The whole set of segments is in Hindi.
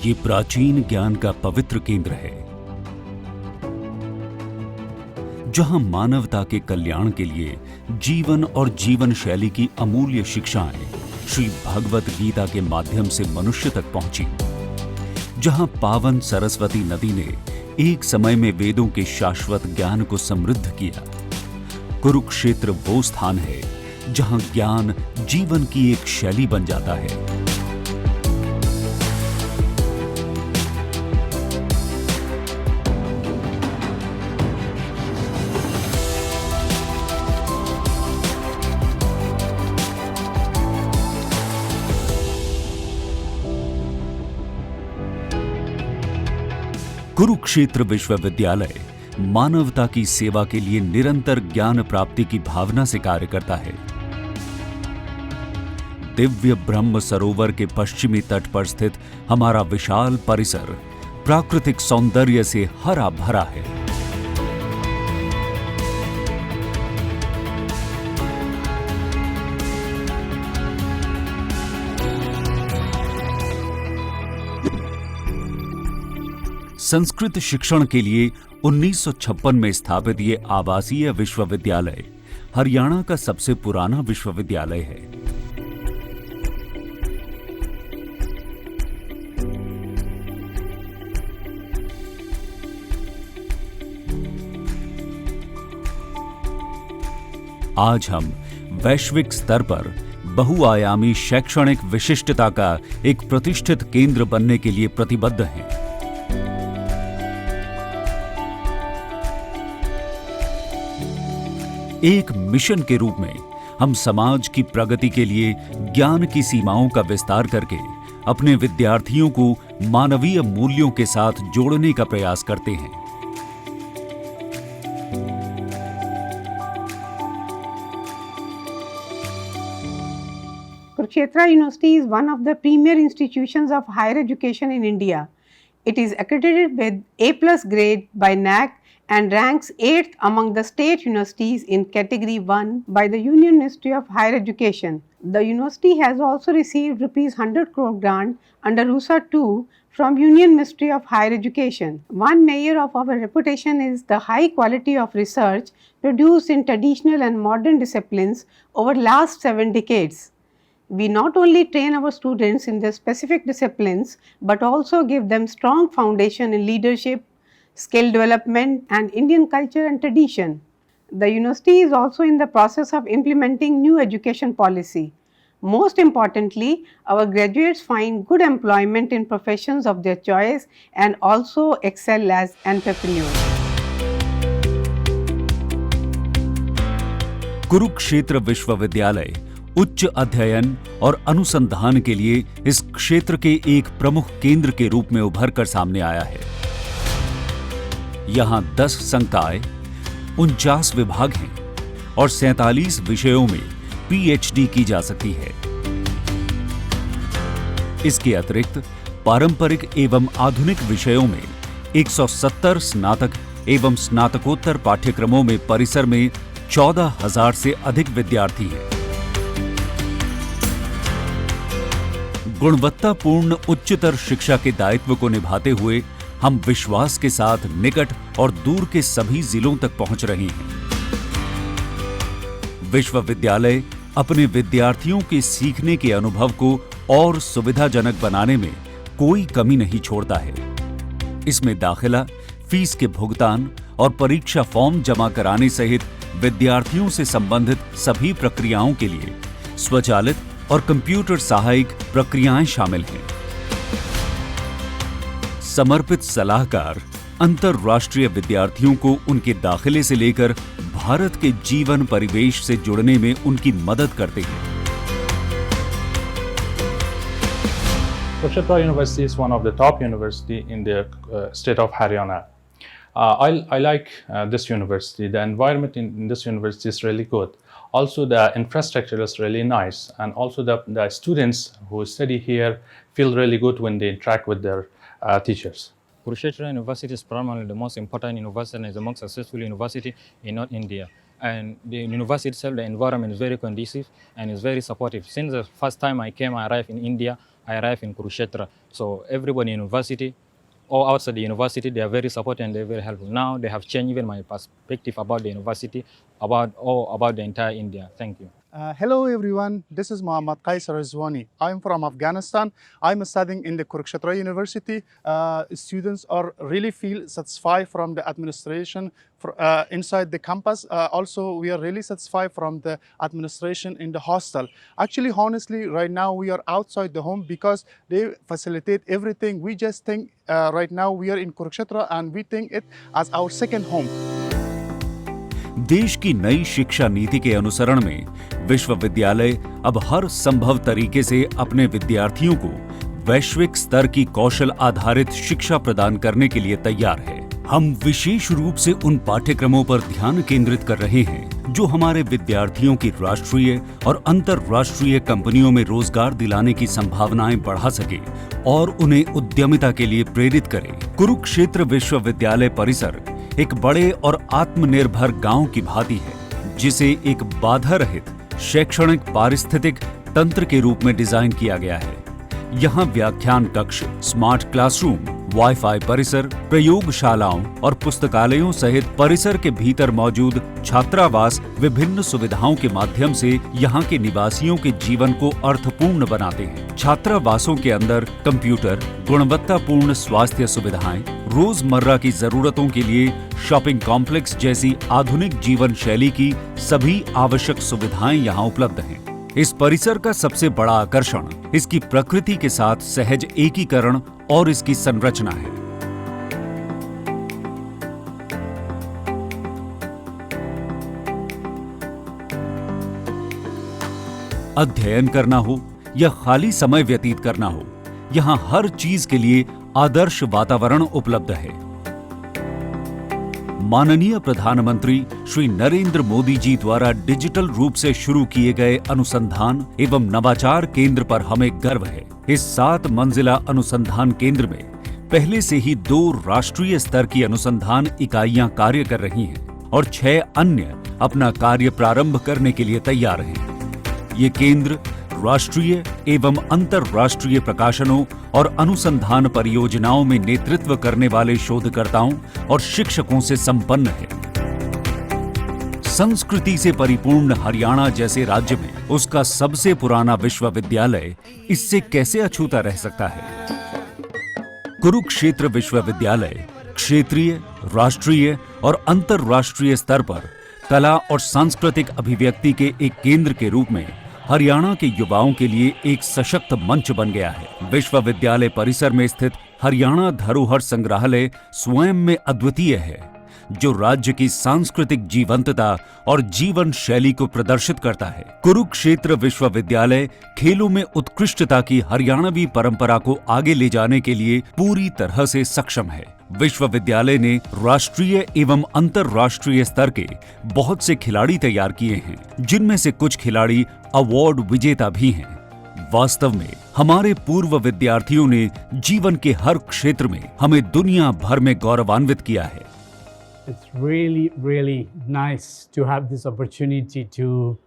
ये प्राचीन ज्ञान का पवित्र केंद्र है, जहां मानवता के कल्याण के लिए जीवन और जीवन शैली की अमूल्य शिक्षाएं श्री भगवत गीता के माध्यम से मनुष्य तक पहुंची, जहां पावन सरस्वती नदी ने एक समय में वेदों के शाश्वत ज्ञान को समृद्ध किया। कुरुक्षेत्र वो स्थान है जहां ज्ञान जीवन की एक शैली बन जाता है। कुरुक्षेत्र विश्वविद्यालय मानवता की सेवा के लिए निरंतर ज्ञान प्राप्ति की भावना से कार्य करता है। दिव्य ब्रह्म सरोवर के पश्चिमी तट पर स्थित हमारा विशाल परिसर प्राकृतिक सौंदर्य से हरा भरा है। संस्कृत शिक्षण के लिए 1956 में स्थापित ये आवासीय विश्वविद्यालय हरियाणा का सबसे पुराना विश्वविद्यालय है। आज हम वैश्विक स्तर पर बहुआयामी शैक्षणिक विशिष्टता का एक प्रतिष्ठित केंद्र बनने के लिए प्रतिबद्ध हैं। एक मिशन के रूप में हम समाज की प्रगति के लिए ज्ञान की सीमाओं का विस्तार करके अपने विद्यार्थियों को मानवीय मूल्यों के साथ जोड़ने का प्रयास करते हैं। Kurukshetra University is one of the premier institutions of higher education in India. It is accredited with A+ grade by NAAC and ranks 8th among the state universities in category 1 by the Union Ministry of Higher Education. The university has also received ₹100 crore grant under RUSA 2 from Union Ministry of Higher Education. One measure of our reputation is the high quality of research produced in traditional and modern disciplines over last 7 decades. We not only train our students in their specific disciplines, but also give them strong foundation in leadership, skill development and Indian culture and tradition. The university is also in the process of implementing new education policy. Most importantly, our graduates find good employment in professions of their choice and also excel as entrepreneurs. Kurukshetra विश्वविद्यालय उच्च अध्ययन और अनुसंधान के लिए इस क्षेत्र के एक प्रमुख केंद्र के रूप में उभर कर सामने आया है। यहाँ 10 संकाय, 49 विभाग हैं और 47 विषयों में PhD की जा सकती है। इसके अतिरिक्त पारंपरिक एवं आधुनिक विषयों में 170 स्नातक एवं स्नातकोत्तर पाठ्यक्रमों में परिसर में 14,000 से अधिक विद्यार्थी हैं। गुणवत्तापूर्ण उच्चतर शिक्षा के दायित्व को निभाते हुए हम विश्वास के साथ निकट और दूर के सभी जिलों तक पहुंच रहे हैं। विश्वविद्यालय अपने विद्यार्थियों के सीखने के अनुभव को और सुविधाजनक बनाने में कोई कमी नहीं छोड़ता है। इसमें दाखिला, फीस के भुगतान और परीक्षा फॉर्म जमा कराने सहित विद्यार्थियों से संबंधित सभी प्रक्रियाओं के लिए स्वचालित और कंप्यूटर सहायक प्रक्रियाएं शामिल हैं। समर्पित सलाहकार अंतरराष्ट्रीय विद्यार्थियों को उनके दाखिले से लेकर भारत के जीवन परिवेश से जुड़ने में उनकी मदद करते हैं। Kurukshetra University is one of the top university in the state of Haryana. I like this university. The environment in this university is really good. Also, the infrastructure is really nice, and also the students who study here feel really good when they interact with their teachers. Kurukshetra University is primarily the most important university and is the most successful university in North India. and the university itself, the environment is very conducive and is very supportive. Since the first time I arrived in India, I arrived in Kurukshetra. So everybody in university or outside the university, they are very supportive and they're very helpful. Now they have changed even my perspective about the university, about the entire India. Thank you. Hello everyone, this is Muhammad Qaisar Rizwani. I'm from Afghanistan. I'm studying in the Kurukshetra University. Students are really feel satisfied from the administration inside the campus. Also, we are really satisfied from the administration in the hostel. Actually, honestly, right now we are outside the home because they facilitate everything. We just think right now we are in Kurukshetra and we think it as our second home. देश की नई शिक्षा नीति के अनुसरण में विश्वविद्यालय अब हर संभव तरीके से अपने विद्यार्थियों को वैश्विक स्तर की कौशल आधारित शिक्षा प्रदान करने के लिए तैयार है। हम विशेष रूप से उन पाठ्यक्रमों पर ध्यान केंद्रित कर रहे हैं जो हमारे विद्यार्थियों की राष्ट्रीय और अंतर्राष्ट्रीय कंपनियों में रोजगार दिलाने की संभावनाएं बढ़ा सके और उन्हें उद्यमिता के लिए प्रेरित करे। कुरुक्षेत्र विश्वविद्यालय परिसर एक बड़े और आत्मनिर्भर गांव की भांति है, जिसे एक बाधा रहित शैक्षणिक पारिस्थितिक तंत्र के रूप में डिजाइन किया गया है। यहाँ व्याख्यान कक्ष, स्मार्ट क्लासरूम, वाईफाई परिसर, प्रयोगशालाओं और पुस्तकालयों सहित परिसर के भीतर मौजूद छात्रावास विभिन्न सुविधाओं के माध्यम से यहाँ के निवासियों के जीवन को अर्थपूर्ण बनाते हैं। छात्रावासों के अंदर कंप्यूटर, गुणवत्तापूर्ण स्वास्थ्य सुविधाएं, रोजमर्रा की जरूरतों के लिए शॉपिंग कॉम्प्लेक्स जैसी आधुनिक जीवन शैली की सभी आवश्यक सुविधाएं यहाँ उपलब्ध हैं। इस परिसर का सबसे बड़ा आकर्षण इसकी प्रकृति के साथ सहज एकीकरण और इसकी संरचना है। अध्ययन करना हो या खाली समय व्यतीत करना हो, यहाँ हर चीज के लिए आदर्श वातावरण उपलब्ध है। माननीय प्रधानमंत्री श्री नरेंद्र मोदी जी द्वारा डिजिटल रूप से शुरू किए गए अनुसंधान एवं नवाचार केंद्र पर हमें गर्व है। इस 7 मंजिला अनुसंधान केंद्र में पहले से ही 2 राष्ट्रीय स्तर की अनुसंधान इकाइयां कार्य कर रही हैं और 6 अन्य अपना कार्य प्रारंभ करने के लिए तैयार हैं। ये केंद्र राष्ट्रीय एवं अंतर्राष्ट्रीय प्रकाशनों और अनुसंधान परियोजनाओं में नेतृत्व करने वाले शोधकर्ताओं और शिक्षकों से संपन्न है। संस्कृति से परिपूर्ण हरियाणा जैसे राज्य में उसका सबसे पुराना विश्वविद्यालय इससे कैसे अछूता रह सकता है। कुरुक्षेत्र विश्वविद्यालय क्षेत्रीय, राष्ट्रीय और अंतर्राष्ट्रीय स्तर पर कला और सांस्कृतिक अभिव्यक्ति के एक केंद्र के रूप में हरियाणा के युवाओं के लिए एक सशक्त मंच बन गया है। विश्वविद्यालय परिसर में स्थित हरियाणा धरोहर संग्रहालय स्वयं में अद्वितीय है, जो राज्य की सांस्कृतिक जीवंतता और जीवन शैली को प्रदर्शित करता है। कुरुक्षेत्र विश्वविद्यालय खेलों में उत्कृष्टता की हरियाणवी परंपरा को आगे ले जाने के लिए पूरी तरह से सक्षम है। विश्वविद्यालय ने राष्ट्रीय एवं अंतर्राष्ट्रीय स्तर के बहुत से खिलाड़ी तैयार किए हैं, जिनमें से कुछ खिलाड़ी अवार्ड विजेता भी हैं। वास्तव में हमारे पूर्व विद्यार्थियों ने जीवन के हर क्षेत्र में हमें दुनिया भर में गौरवान्वित किया है। It's really nice to have this opportunity to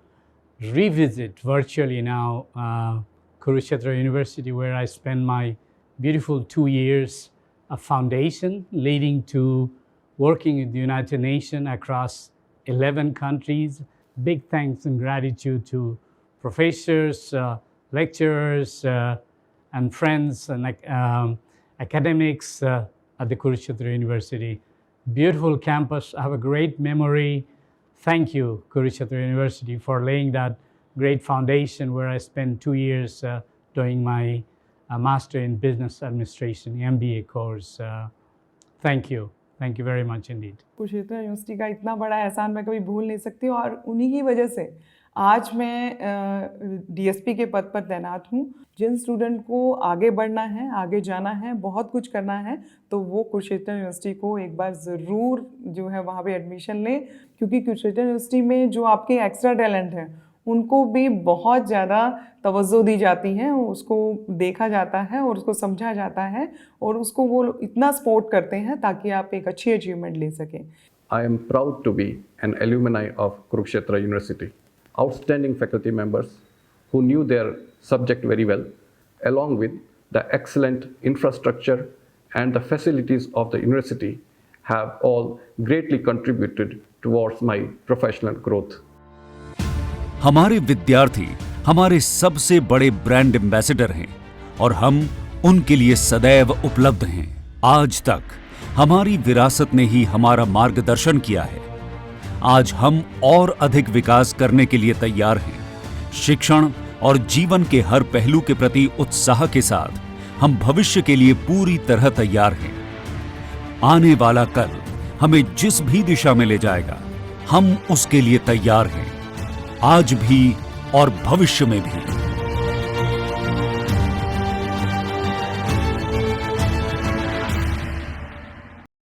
revisit virtually now Kurukshetra University, where I spent my beautiful 2 years of foundation leading to working with the United Nations across 11 countries. Big thanks and gratitude to professors, lecturers, and friends and academics at the Kurukshetra University. Beautiful campus. I have a great memory. Thank you, Kurukshetra University, for laying that great foundation where I spent 2 years doing my Master in Business Administration, MBA course. Thank you. Thank you very much indeed. Kurukshetra university का इतना बड़ा एहसान मैं कभी भूल नहीं सकती हूँ और उन्हीं की वजह से आज मैं डीएसपी के पद पर तैनात हूँ। जिन स्टूडेंट को आगे बढ़ना है, आगे जाना है, बहुत कुछ करना है, तो वो कुरुक्षेत्र यूनिवर्सिटी को एक बार ज़रूर जो है वहाँ पे एडमिशन लें, क्योंकि कुरुक्षेत्र यूनिवर्सिटी में जो आपके एक्स्ट्रा टैलेंट हैं उनको भी बहुत ज़्यादा तवज्जो दी जाती है, उसको देखा जाता है और उसको समझा जाता है और उसको वो इतना सपोर्ट करते हैं ताकि आप एक अच्छी अचीवमेंट ले सकें। I am proud to be an alumni of Kurukshetra University. Outstanding faculty members who knew their subject very well, along with the excellent infrastructure and the facilities of the university, have all greatly contributed towards my professional growth. हमारे विद्यार्थी हमारे सबसे बड़े ब्रांड एम्बेसडर हैं और हम उनके लिए सदैव उपलब्ध हैं। आज तक हमारी विरासत ने ही हमारा मार्गदर्शन किया है। आज हम और अधिक विकास करने के लिए तैयार हैं। शिक्षण और जीवन के हर पहलू के प्रति उत्साह के साथ हम भविष्य के लिए पूरी तरह तैयार हैं। आने वाला कल हमें जिस भी दिशा में ले जाएगा, हम उसके लिए तैयार हैं, आज भी और भविष्य में भी।